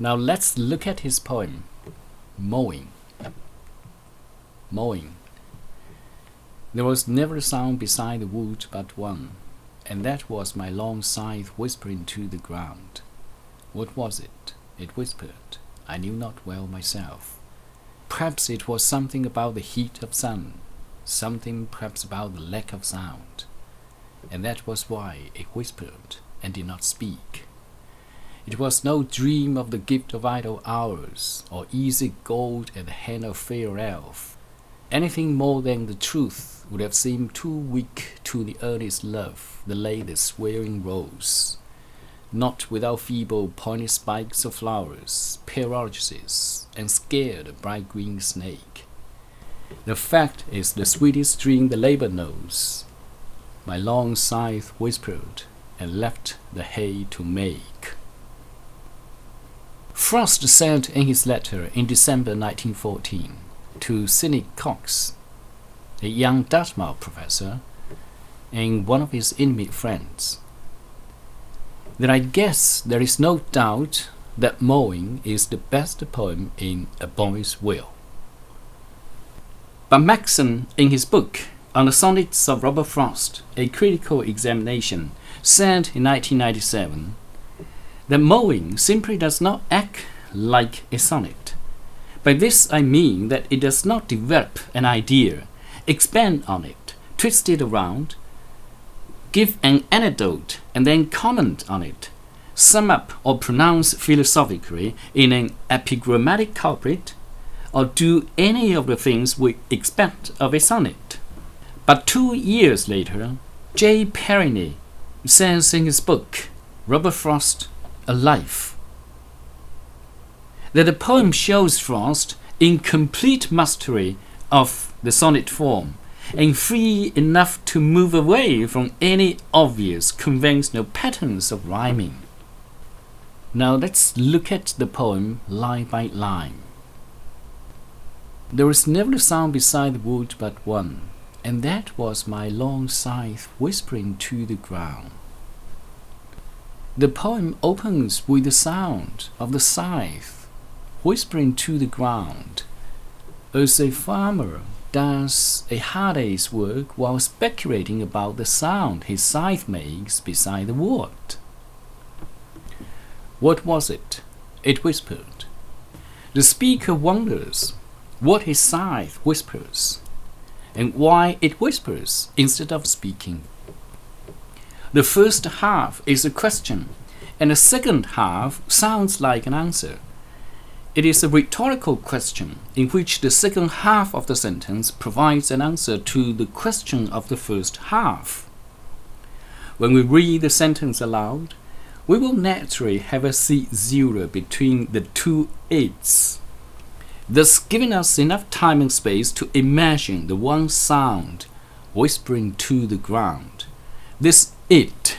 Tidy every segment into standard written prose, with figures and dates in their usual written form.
Now let's look at his poem, Mowing. Mowing. There was never a sound beside the wood but one, and that was my long scythe whispering to the ground. What was it? It whispered. I knew not well myself. Perhaps it was something about the heat of sun, something perhaps about the lack of sound, and that was why it whispered and did not speak. It was no dream of the gift of idle hours, or easy gold at the hand of fair elf. Anything more than the truth would have seemed too weak to the earnest love that laid the swearing rose, not without feeble pointed spikes of flowers, pale arches, and scared a bright green snake. The fact is the sweetest dream the labor knows. My long scythe whispered and left the hay to make. Frost said in his letter in December 1914 to Sidney Cox, a young Dartmouth professor, and one of his intimate friends, that I guess there is no doubt that Mowing is the best poem in A Boy's Will. But Maxson, in his book On the Sonnets of Robert Frost, A Critical Examination, said in 1997 that Mowing simply does not act like a sonnet. By this I mean that it does not develop an idea, expand on it, twist it around, give an anecdote and then comment on it, sum up or pronounce philosophically in an epigrammatic couplet, or do any of the things we expect of a sonnet. But 2 years later, J. Perrine says in his book, Robert Frost, A Life, that the poem shows Frost in complete mastery of the sonnet form, and free enough to move away from any obvious conventional patterns of rhyming. Now let's look at the poem line by line. There was never a sound beside the wood but one, and that was my long scythe whispering to the ground. The poem opens with the sound of the scythe whispering to the ground, as a farmer does a hard day's work while speculating about the sound his scythe makes beside the wood. What was it? It whispered. The speaker wonders what his scythe whispers, and why it whispers instead of speaking. The first half is a question, and the second half sounds like an answer. It is a rhetorical question in which the second half of the sentence provides an answer to the question of the first half. When we read the sentence aloud, we will naturally have a caesura between the two it's, thus giving us enough time and space to imagine the one sound whispering to the ground. This it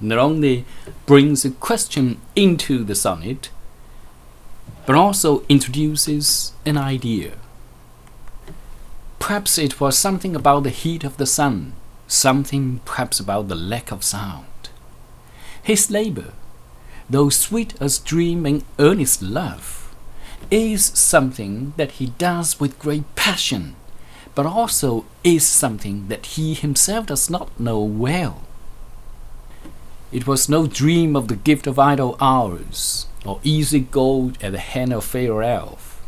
not only brings a question into the sonnet, but also introduces an idea. Perhaps it was something about the heat of the sun, something perhaps about the lack of sound. His labor, though sweet as dream and earnest love, is something that he does with great passion, but also is something that he himself does not know well. It was no dream of the gift of idle hours, or easy gold at the hand of fair elf.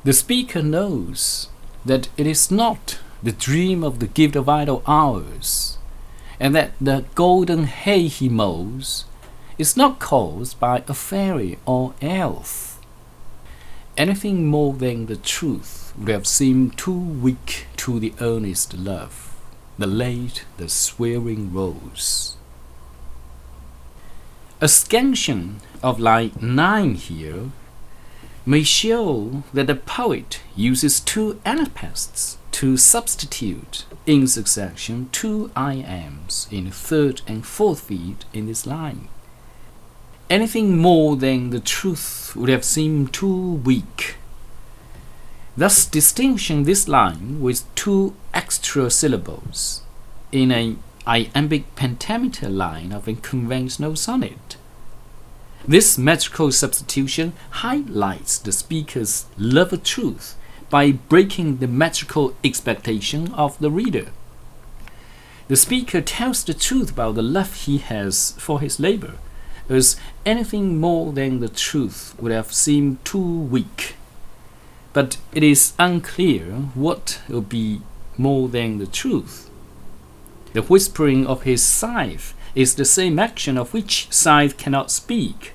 The speaker knows that it is not the dream of the gift of idle hours, and that the golden hay he mows is not caused by a fairy or elf. Anything more than the truth would have seemed too weak to the earnest love that laid the swearing rose. A scansion of line 9 here may show that the poet uses two anapaests to substitute in succession two I ams in the third and fourth feet in this line. Anything more than the truth would have seemed too weak. Thus distinguishing this line with two extra syllables in an iambic pentameter line of a conventional sonnet. This metrical substitution highlights the speaker's love of truth by breaking the metrical expectation of the reader. The speaker tells the truth about the love he has for his labor, as anything more than the truth would have seemed too weak. But it is unclear what will be more than the truth. The whispering of his scythe is the same action of which scythe cannot speak.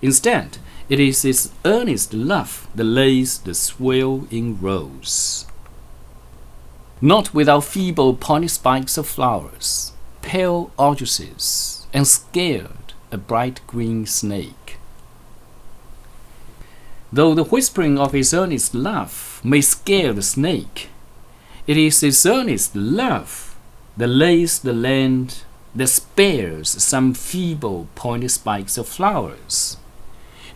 Instead, it is his earnest love that lays the swale in rows. Not without feeble pointed spikes of flowers, pale orchises, and scared a bright green snake. Though the whispering of his earnest love may scare the snake, it is his earnest love that lays the land, that spares some feeble pointed spikes of flowers.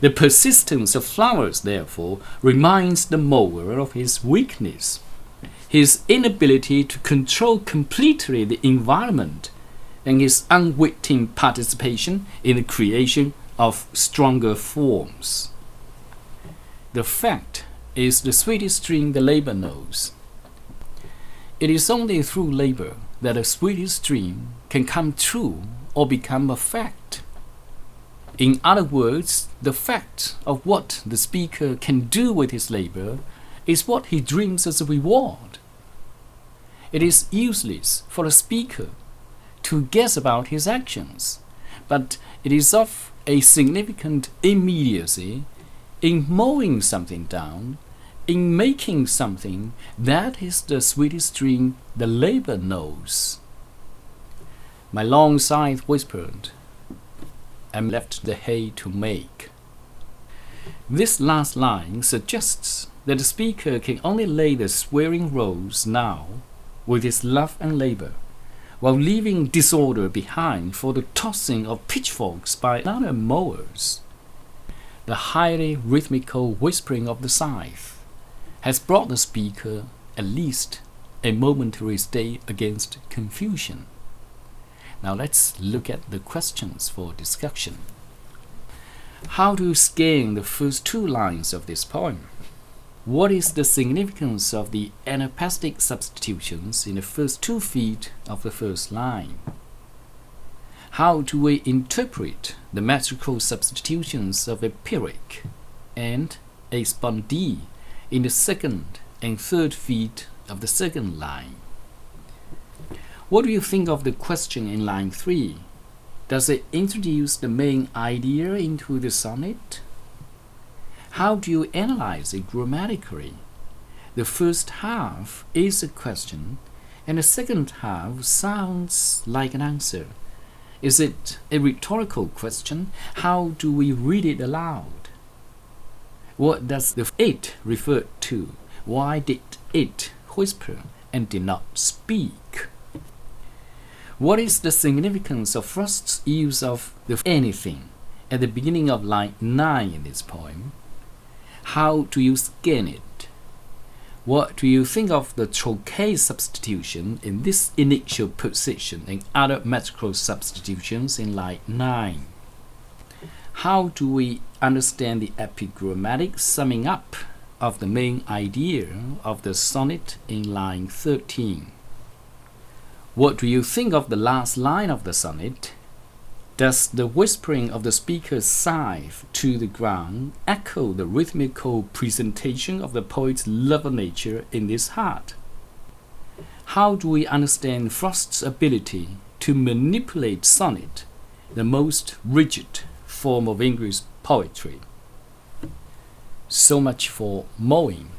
The persistence of flowers, therefore, reminds the mower of his weakness, his inability to control completely the environment, and his unwitting participation in the creation of stronger forms. The fact is the sweetest dream the labor knows. It is only through labor that a sweetest dream can come true or become a fact. In other words, the fact of what the speaker can do with his labor is what he dreams as a reward. It is useless for a speaker to guess about his actions, but it is of a significant immediacy in mowing something down, in making something that is the sweetest dream the labor knows. My long scythe whispered, and left the hay to make. This last line suggests that the speaker can only lay the swearing rows now with his love and labor, while leaving disorder behind for the tossing of pitchforks by other mowers. The highly rhythmical whispering of the scythe has brought the speaker at least a momentary stay against confusion. Now let's look at the questions for discussion. How to scan the first two lines of this poem? What is the significance of the anapestic substitutions in the first 2 feet of the first line? How do we interpret the metrical substitutions of a pyrrhic and a spondee in the second and third feet of the second line? What do you think of the question in line 3? Does it introduce the main idea into the sonnet? How do you analyze it grammatically? The first half is a question, and the second half sounds like an answer. Is it a rhetorical question? How do we read it aloud? What does the it refer to? Why did it whisper and did not speak? What is the significance of Frost's use of the anything at the beginning of line 9 in this poem? How do you scan it? What do you think of the trochee substitution in this initial position and other metrical substitutions in line 9? How do we understand the epigrammatic summing up of the main idea of the sonnet in line 13? What do you think of the last line of the sonnet? Does the whispering of the speaker's scythe to the ground echo the rhythmical presentation of the poet's love of nature in this heart? How do we understand Frost's ability to manipulate sonnet, the most rigid form of English poetry? So much for Mowing.